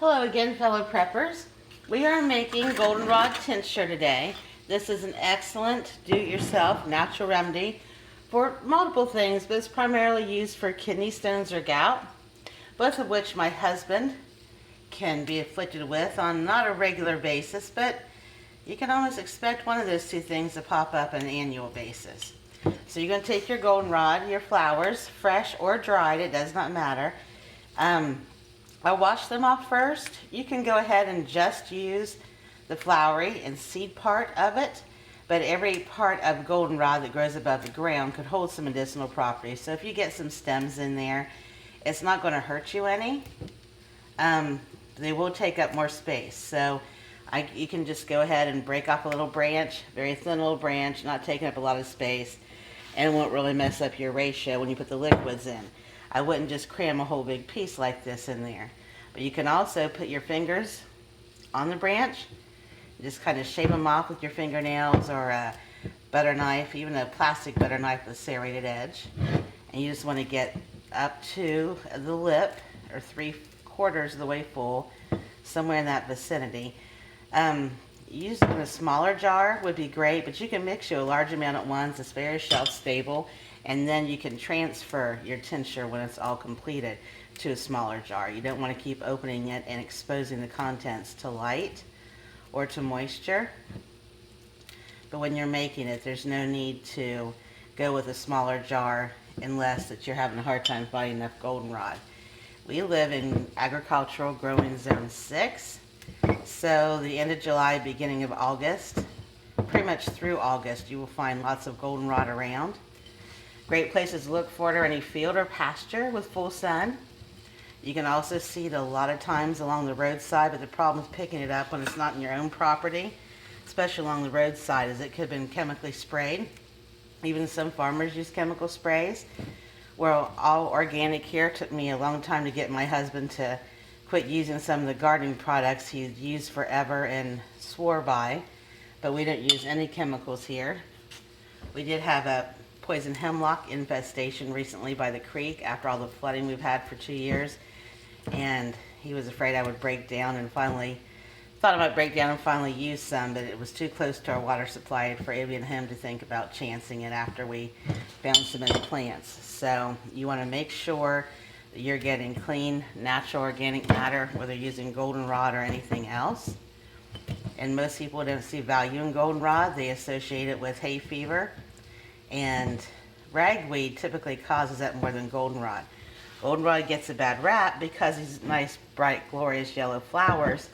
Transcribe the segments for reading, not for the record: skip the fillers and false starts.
Hello again, fellow preppers. We are making Goldenrod Tincture today. This is an excellent do-it-yourself natural remedy for multiple things, but it's primarily used for kidney stones or gout, both of which my husband can be afflicted with on not a regular basis, but you can almost expect one of those two things to pop up on an annual basis. So you're going to take your goldenrod, your flowers, fresh or dried, it does not matter. I'll wash them off first. You can go ahead and just use the flowery and seed part of it, but every part of goldenrod that grows above the ground could hold some medicinal properties. So if you get some stems in there, it's not going to hurt you any. They will take up more space. So you can just go ahead and break off a little branch, very thin little branch, not taking up a lot of space, and it won't really mess up your ratio when you put the liquids in. I wouldn't just cram a whole big piece like this in there. But you can also put your fingers on the branch, just kind of shave them off with your fingernails or a butter knife, even a plastic butter knife with a serrated edge. And you just want to get up to the lip, or 3/4 of the way full, somewhere in that vicinity. Using a smaller jar would be great, but you can mix you a large amount at once. It's very shelf stable, and then you can transfer your tincture when it's all completed to a smaller jar. You don't want to keep opening it and exposing the contents to light or to moisture. But when you're making it, there's no need to go with a smaller jar unless that you're having a hard time finding enough goldenrod. We live in agricultural growing zone 6. So the end of July, beginning of August, pretty much through August, you will find lots of goldenrod around. Great places to look for it are any field or pasture with full sun. You can also see it a lot of times along the roadside, but the problem is picking it up when it's not in your own property, especially along the roadside, as it could have been chemically sprayed. Even some farmers use chemical sprays. We're all organic here. It took me a long time to get my husband to quit using some of the gardening products he's used forever and swore by, but we don't use any chemicals here. We did have a poison hemlock infestation recently by the creek after all the flooding we've had for 2 years, and he was afraid I would break down, and finally thought I might break down and finally use some, but it was too close to our water supply for even him to think about chancing it after we found some in the plants. So you want to make sure that you're getting clean, natural, organic matter, whether you're using goldenrod or anything else. And most people don't see value in goldenrod. They associate it with hay fever, and ragweed typically causes that more than goldenrod. Goldenrod gets a bad rap because these nice, bright, glorious yellow flowers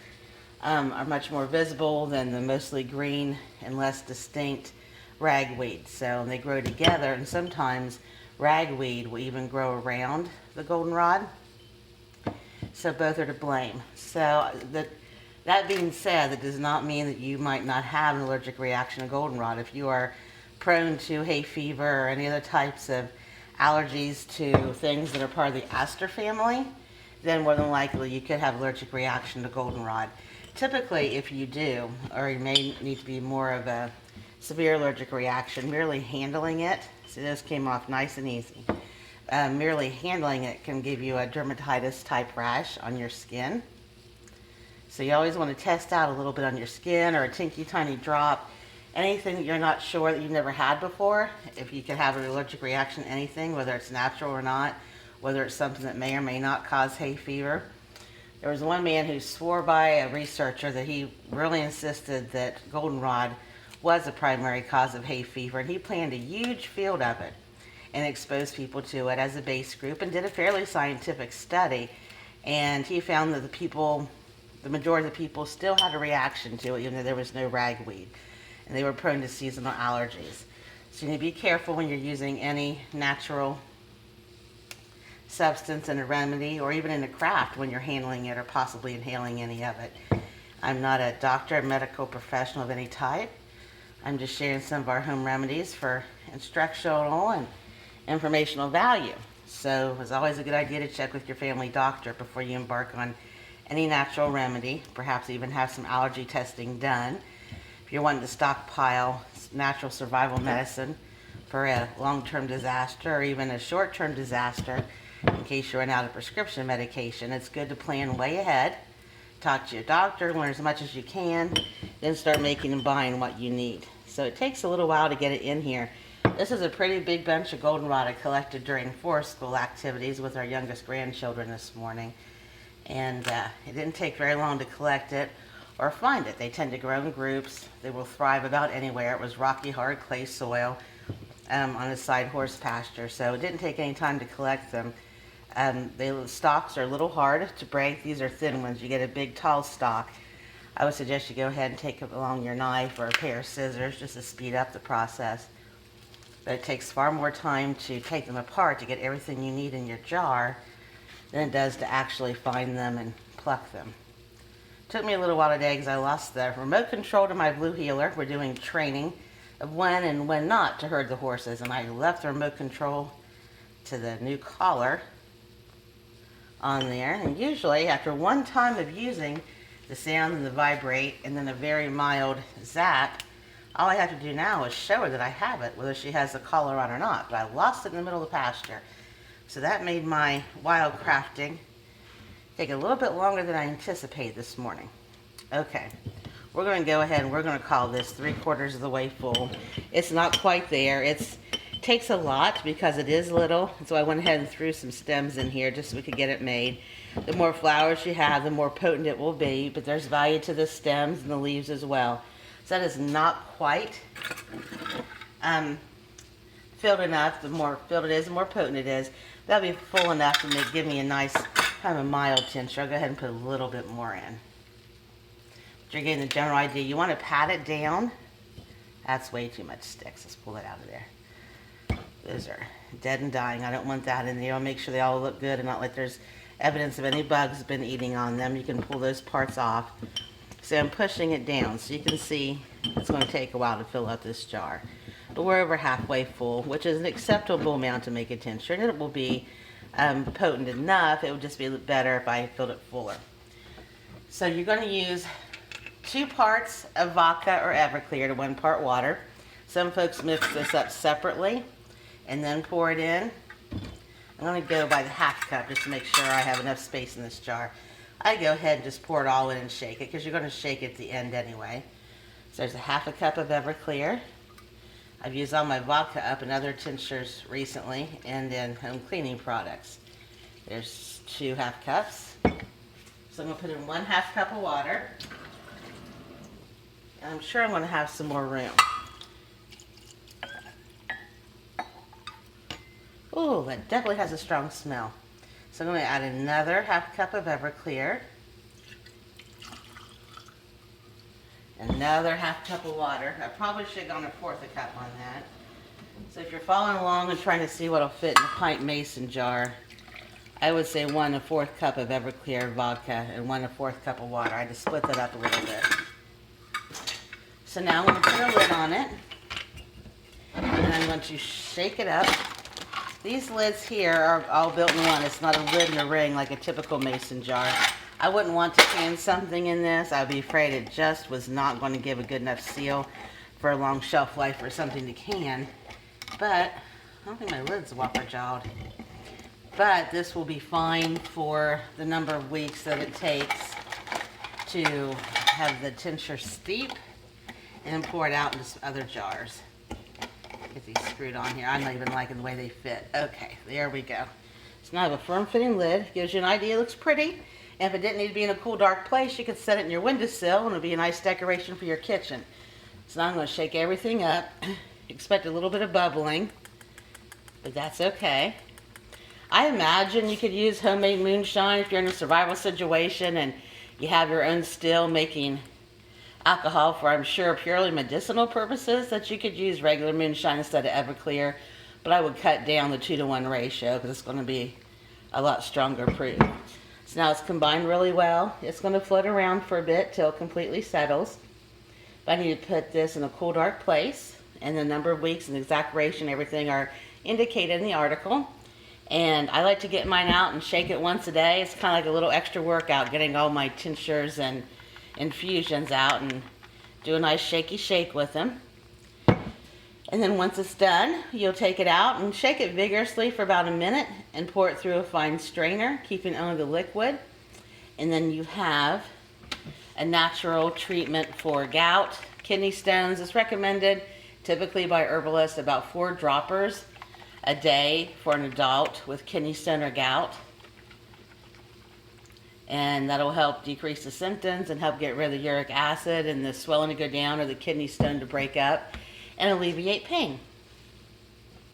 are much more visible than the mostly green and less distinct ragweed. So they grow together, and sometimes ragweed will even grow around the goldenrod. So both are to blame. So that being said, that does not mean that you might not have an allergic reaction to goldenrod. If you are prone to hay fever or any other types of allergies to things that are part of the aster family, then more than likely you could have allergic reaction to goldenrod. Typically, if you do, or you may need to be more of a severe allergic reaction, merely handling it, see those came off nice and easy, merely handling it can give you a dermatitis type rash on your skin. So you always want to test out a little bit on your skin, or a tinky tiny drop, anything that you're not sure, that you've never had before. If you could have an allergic reaction to anything, whether it's natural or not, whether it's something that may or may not cause hay fever. There was one man who swore by a researcher that he really insisted that goldenrod was a primary cause of hay fever, and he planned a huge field of it and exposed people to it as a base group, and did a fairly scientific study, and he found that the majority of the people still had a reaction to it, even though there was no ragweed, and they were prone to seasonal allergies. So you need to be careful when you're using any natural substance in a remedy, or even in a craft when you're handling it or possibly inhaling any of it. I'm not a doctor, a medical professional of any type. I'm just sharing some of our home remedies for instructional and informational value. So it's always a good idea to check with your family doctor before you embark on any natural remedy, perhaps even have some allergy testing done. If you're wanting to stockpile natural survival medicine for a long-term disaster or even a short-term disaster, in case you run out of prescription medication, it's good to plan way ahead talk to your doctor, learn as much as you can, then start making and buying what you need. So it takes a little while to get it in here. This is a pretty big bunch of goldenrod I collected during forest school activities with our youngest grandchildren this morning. And it didn't take very long to collect it or find it. They tend to grow in groups. They will thrive about anywhere. It was rocky, hard clay soil on a side horse pasture, so it didn't take any time to collect them. The stalks are a little hard to break. These are thin ones. You get a big, tall stalk. I would suggest you go ahead and take along your knife or a pair of scissors just to speed up the process. But it takes far more time to take them apart to get everything you need in your jar than it does to actually find them and pluck them. It took me a little while today because I lost the remote control to my blue heeler. We're doing training of when and when not to herd the horses, and I left the remote control to the new collar on there. And usually after one time of using the sound and the vibrate and then a very mild zap, all I have to do now is show her that I have it, whether she has the collar on or not. But I lost it in the middle of the pasture, so that made my wild crafting take a little bit longer than I anticipated this morning. Okay, we're going to go ahead and we're going to call this 3/4 of the way full. It's not quite there. It takes a lot because it is little, so I went ahead and threw some stems in here just so we could get it made. The more flowers you have, the more potent it will be, but there's value to the stems and the leaves as well. So that is not quite filled enough. The more filled it is, the more potent it is. That'll be full enough to give me a nice kind of a mild tincture. I'll go ahead and put a little bit more in. You're getting the general idea. You want to pat it down. That's way too much sticks. Let's pull it out of there. Those are dead and dying. I don't want that in there. I'll make sure they all look good and not like there's evidence of any bugs been eating on them. You can pull those parts off. So I'm pushing it down so you can see it's going to take a while to fill up this jar. But we're over halfway full, which is an acceptable amount to make a tincture, and it will be potent enough. It would just be better if I filled it fuller. So you're going to use 2 parts of vodka or Everclear to 1 part water. Some folks mix this up separately and then pour it in. I'm going to go by the 1/2 cup just to make sure I have enough space in this jar. I go ahead and just pour it all in and shake it because you're going to shake it at the end anyway. So there's a 1/2 cup of Everclear. I've used all my vodka up in other tinctures recently and in home cleaning products. There's 2 1/2 cups. So I'm going to put in 1/2 cup of water. And I'm sure I'm going to have some more room. Oh, that definitely has a strong smell. So I'm going to add another 1/2 cup of Everclear. Another 1/2 cup of water. I probably should have gone 1/4 cup on that. So if you're following along and trying to see what'll fit in a pint mason jar, I would say 1 1/4 cup of Everclear vodka and 1 1/4 cup of water. I just split that up a little bit. So now I'm going to put a lid on it, and I'm going to shake it up. These lids here are all built in one. It's not a lid and a ring like a typical mason jar. I wouldn't want to can something in this. I'd be afraid it just was not going to give a good enough seal for a long shelf life for something to can. But I don't think my lid's whopper-jawed. But this will be fine for the number of weeks that it takes to have the tincture steep and pour it out into other jars. Get these screwed on here. I'm not even liking the way they fit. Okay, there we go. So now I have a firm fitting lid. Gives you an idea. It looks pretty. And if it didn't need to be in a cool, dark place, you could set it in your windowsill and it'll be a nice decoration for your kitchen. So now I'm going to shake everything up. Expect a little bit of bubbling, but that's okay. I imagine you could use homemade moonshine if you're in a survival situation and you have your own still making alcohol for, I'm sure, purely medicinal purposes, that you could use regular moonshine instead of Everclear. But I would cut down the 2-to-1 ratio because it's going to be a lot stronger proof. So now it's combined really well. It's going to float around for a bit till it completely settles. But I need to put this in a cool, dark place. And the number of weeks and the exact ratio and everything are indicated in the article. And I like to get mine out and shake it once a day. It's kind of like a little extra workout, getting all my tinctures and infusions out and do a nice shaky shake with them. And then once it's done, you'll take it out and shake it vigorously for about a minute and pour it through a fine strainer, keeping only the liquid. And then you have a natural treatment for gout, kidney stones. It's recommended typically by herbalists about 4 droppers a day for an adult with kidney stone or gout. And that'll help decrease the symptoms and help get rid of the uric acid and the swelling to go down or the kidney stone to break up and alleviate pain.